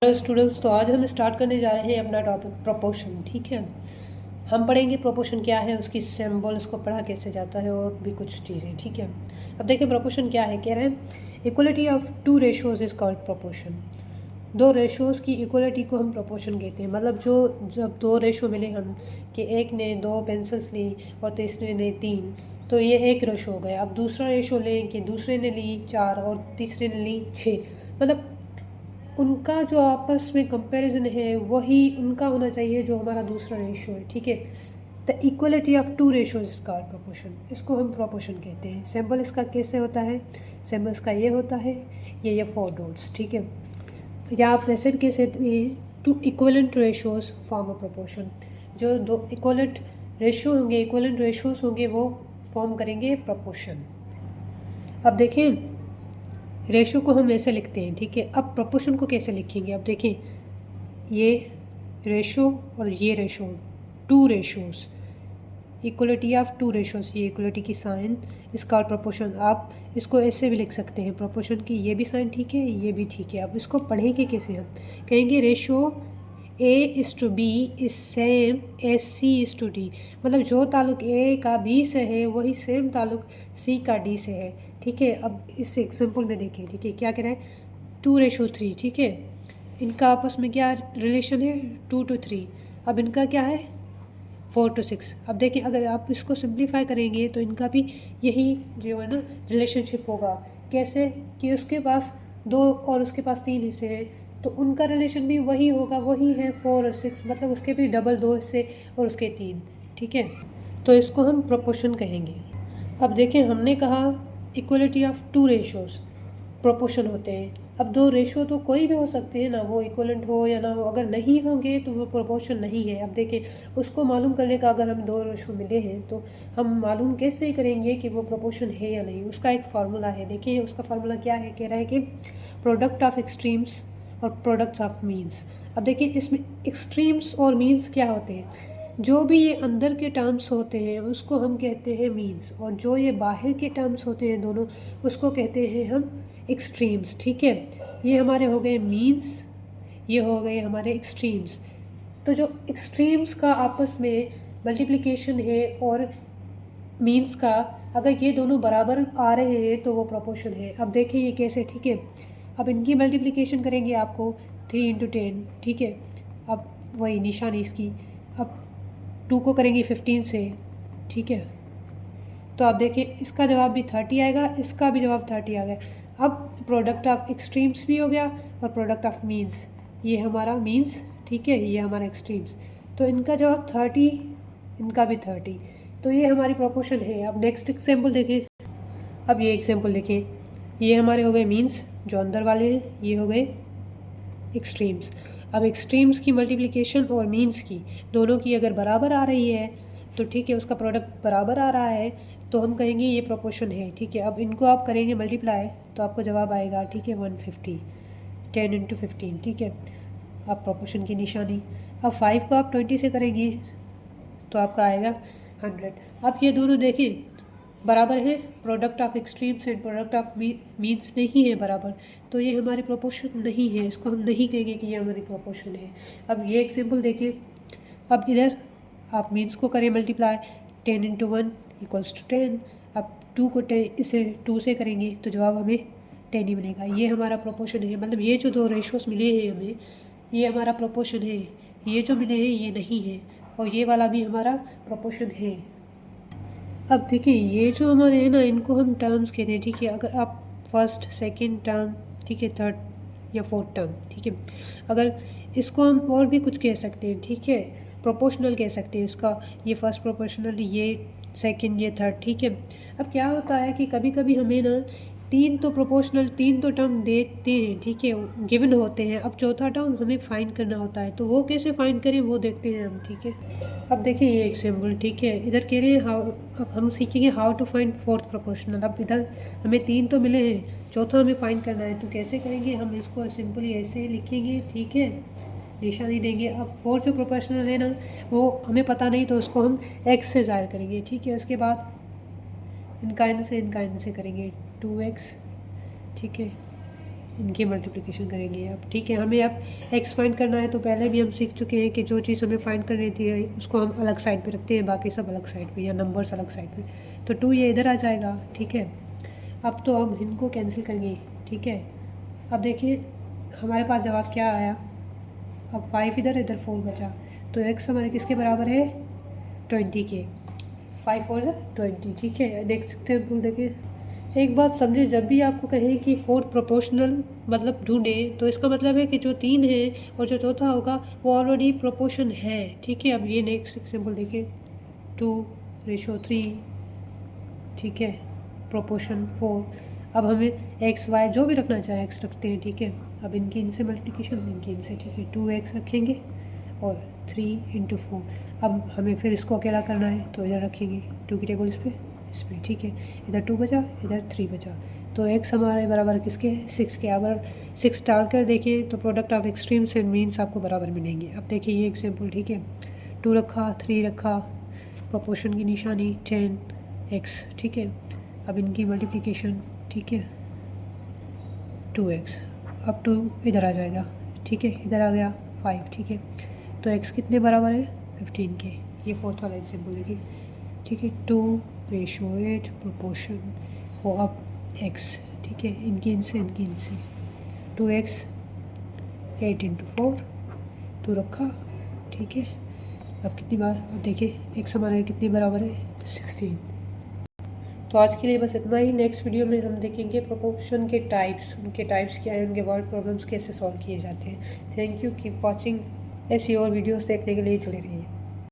Hello students, तो आज हम स्टार्ट करने जा रहे हैं अपना टॉपिक प्रोपोर्शन। ठीक है, हम पढ़ेंगे प्रोपोर्शन क्या है, उसकी सिंबल, उसको पढ़ा कैसे जाता है और भी कुछ चीज़ें। ठीक है, अब देखिए प्रोपोर्शन क्या है। कह रहे हैं equality of two ratios is called proportion. दो रेशोज़ की इक्वलिटी को हम प्रोपोर्शन कहते हैं। मतलब जो जब दो रेशो मिले हम कि एक ने 2 पेंसिल्स ली और तीसरे ने 3, तो ये एक रेशो हो गया। अब दूसरा रेशो लें कि दूसरे ने ली 4 और तीसरे ने ली 6, मतलब उनका जो आपस में कंपैरिजन है वही उनका होना चाहिए जो हमारा दूसरा रेशो है। ठीक है, the equality of two ratios is called proportion. इसको हम प्रोपोर्शन कहते हैं। सिंबल इसका कैसे होता है, सिंबल इसका ये होता है, ये 4 डॉट्स। ठीक है, या आप वैसे भी कह सकते हैं two equivalent ratios form a proportion. जो दो इक्वलेंट रेशो होंगे, इक्वलेंट रेशोज होंगे, वो फॉर्म करेंगे प्रोपोर्शन। अब देखें रेशो को हम ऐसे लिखते हैं। ठीक है, अब प्रोपोर्शन को कैसे लिखेंगे। अब देखें ये रेशो और ये ratio, two ratios, equality of two ratios, ये इक्वलिटी की साइन इस कॉल्ड प्रोपोर्शन। आप इसको ऐसे भी लिख सकते हैं प्रोपोर्शन की, ये भी साइन ठीक है, ये भी ठीक है। अब इसको पढ़ेंगे कैसे, हम कहेंगे ratio A is to B is same as C is to D. मतलब जो ताल्लुक ए का बी से है वही सेम ताल्लुक सी का डी से है। ठीक है, अब इस एग्जाम्पल में देखें। ठीक है, क्या कह रहा है 2:3। ठीक है, इनका आपस में क्या रिलेशन है 2:3। अब इनका क्या है 4:6। अब देखिए अगर आप इसको सिंप्लीफाई करेंगे तो इनका भी यही जो है ना रिलेशनशिप होगा। कैसे कि उसके पास 2 और उसके पास 3 हिस्से हैं, तो उनका रिलेशन भी वही होगा, वही है 4 और 6, मतलब उसके भी डबल 2 हिस्से और उसके 3। ठीक है, तो इसको हम प्रोपोर्शन कहेंगे। अब देखें हमने कहा equality of two ratios proportion होते हैं। अब दो रेशो तो कोई भी हो सकते हैं ना, वो इक्वलेंट हो या ना हो, अगर नहीं होंगे तो वो प्रोपोर्शन नहीं है। अब देखें उसको मालूम करने का, अगर हम दो रेशो मिले हैं तो हम मालूम कैसे करेंगे कि वो प्रोपोर्शन है या नहीं। उसका एक फार्मूला है। देखिए उसका फार्मूला क्या है, कह रहा है कि प्रोडक्ट ऑफ एक्सट्रीम्स और प्रोडक्ट्स ऑफ मीन्स। अब देखिए इसमें एक्सट्रीम्स और मीन्स क्या होते हैं। जो भी ये अंदर के टर्म्स होते हैं उसको हम कहते हैं मीन्स, और जो ये बाहर के टर्म्स होते हैं दोनों, उसको कहते हैं हम एक्सट्रीम्स। ठीक है, ये हमारे हो गए मीन्स, ये हो गए हमारे एक्सट्रीम्स। तो जो एक्सट्रीम्स का आपस में मल्टीप्लिकेशन है और मीन्स का, अगर ये दोनों बराबर आ रहे हैं तो वो प्रोपोर्शन है। अब देखिए ये कैसे। ठीक है, अब इनकी मल्टीप्लिकेशन करेंगे आपको 3 × 10। ठीक है, अब वही निशानी इसकी, अब 2 को करेंगे 15 से। ठीक है, तो आप देखिए इसका जवाब भी 30 आएगा, इसका भी जवाब 30 आ गया। अब प्रोडक्ट ऑफ एक्सट्रीम्स भी हो गया और प्रोडक्ट ऑफ मीन्स, ये हमारा मीन्स। ठीक है, ये हमारा एक्सट्रीम्स, तो इनका जवाब 30, इनका भी 30। तो ये हमारी प्रोपोर्शन है। अब नेक्स्ट एग्जाम्पल देखें। अब ये एग्जाम्पल देखें, ये हमारे हो गए मीन्स जो अंदर वाले हैं, ये हो गए एक्सट्रीम्स। अब एक्सट्रीम्स की मल्टीप्लिकेशन और मीन्स की दोनों की अगर बराबर आ रही है तो ठीक है, उसका प्रोडक्ट बराबर आ रहा है तो हम कहेंगे ये प्रोपोर्शन है। ठीक है, अब इनको आप करेंगे मल्टीप्लाई तो आपको जवाब आएगा। ठीक है, 150, 10 × 15। ठीक है, अब प्रोपोर्शन की निशानी। अब 5 को आप 20 से करेंगे तो आपका आएगा 100। अब ये दोनों देखें बराबर है, product of extremes and product of means नहीं है बराबर, तो ये हमारी प्रोपोर्शन नहीं है। इसको हम नहीं कहेंगे कि ये हमारी प्रोपोर्शन है। अब ये एग्जाम्पल देखिए, अब इधर आप मीन्स को करें मल्टीप्लाई, 10 × 1 = 10। अब 2 को 10 इसे 2 से करेंगे तो जवाब हमें 10 ही मिलेगा। ये हमारा प्रोपोर्शन है। मतलब ये जो दो रेशोज़ मिले हैं हमें, ये हमारा प्रोपोर्शन है। ये जो मिले हैं ये नहीं है, और ये वाला भी हमारा प्रोपोर्शन है। अब देखिए ये जो हमारे हैं ना, इनको हम टर्म्स कहते हैं। ठीक है, अगर आप फर्स्ट सेकंड टर्म, ठीक है, थर्ड या फोर्थ टर्म, ठीक है, अगर इसको हम और भी कुछ कह सकते हैं। ठीक है, प्रोपोर्शनल कह सकते हैं इसका, ये फर्स्ट प्रोपोर्शनल, ये सेकंड, ये थर्ड। ठीक है, अब क्या होता है कि कभी कभी हमें ना तीन तो प्रोपोर्शनल, तीन तो टर्म देते हैं। ठीक है, गिवन होते हैं। अब चौथा टर्म हमें फाइंड करना होता है, तो वो कैसे फाइंड करें वो देखते हैं हम। ठीक है, अब देखिए ये एग्जाम्पल। ठीक है, इधर कह रहे हैं हाउ, अब हम सीखेंगे how to find fourth proportional. अब इधर हमें तीन तो मिले हैं, चौथा हमें फाइंड करना है, तो कैसे करेंगे हम इसको सिंपली ऐसे लिखेंगे। ठीक है, निशानी देंगे। अब फोर्थ जो प्रोपोर्शनल है ना, वो हमें पता नहीं, तो उसको हम एक्स से ज़ाहिर करेंगे। ठीक है, उसके बाद इनका इन से करेंगे 2x। ठीक है, इनकी मल्टीप्लिकेशन करेंगे अब, ठीक है। हमें अब एक्स फाइंड करना है, तो पहले भी हम सीख चुके हैं कि जो चीज़ हमें फाइंड करनी थी उसको हम अलग साइड पे रखते हैं, बाकी सब अलग साइड पे, या नंबर्स अलग साइड पे। तो 2 ये इधर आ जाएगा, ठीक है। अब तो हम इनको कैंसिल करेंगे, ठीक है। अब देखिए हमारे पास जवाब क्या आया, अब 5 इधर, इधर 4 बचा, तो एक्स हमारे किसके बराबर है, 20 के। 5 और 20, ठीक है। नेक्स्ट एग्जाम्पल देखिए। एक बात समझे, जब भी आपको कहें कि 4 प्रोपोर्शनल मतलब ढूंढें, तो इसका मतलब है कि जो 3 है और जो चौथा होगा वो ऑलरेडी प्रोपोर्शन है, ठीक है। अब ये नेक्स्ट एग्जाम्पल देखिए, 2:3, ठीक है, प्रोपोर्शन 4। अब हमें एक्स वाई जो भी रखना चाहे एक्स रखते हैं, ठीक है। अब इनकी इनसे मल्टीप्लिकेशन, इनकी इनसे, ठीक है। 2x रखेंगे और 3 × 4। अब हमें फिर इसको अकेला करना है, तो इधर रखेंगे 2 की टेबल इस पर, ठीक है। इधर 2 बचा, इधर 3 बचा, तो x हमारे बराबर किसके, 6 के। अगर 6 डाल कर देखें तो product of extremes and means आपको बराबर मिलेंगे। अब देखिए ये एग्जाम्पल, ठीक है। 2 रखा, 3 रखा, प्रोपोर्शन की निशानी 10x, ठीक है। अब इनकी मल्टीप्लिकेशन, ठीक है, 2x। अब 2 इधर आ जाएगा, ठीक है, इधर आ गया 5, ठीक है। तो x कितने बराबर है, 15 के। ये फोर्थ वाला एग्जाम्पल देखिए, ठीक है। 2:8 प्रोपोर्शन हो अब x, ठीक है। इनकी इनसे, इनकी इनसे, 2x 8 × 4, 2 रखा, ठीक है। अब कितनी बार, अब देखिए x हमारे कितने बराबर है, 16। तो आज के लिए बस इतना ही। नेक्स्ट वीडियो में हम देखेंगे प्रोपोर्शन के टाइप्स, उनके टाइप्स क्या हैं, उनके वर्ड प्रॉब्लम्स कैसे सॉल्व किए जाते हैं। Thank you, keep watching. ऐसी और वीडियोस देखने के लिए जुड़े रहिए।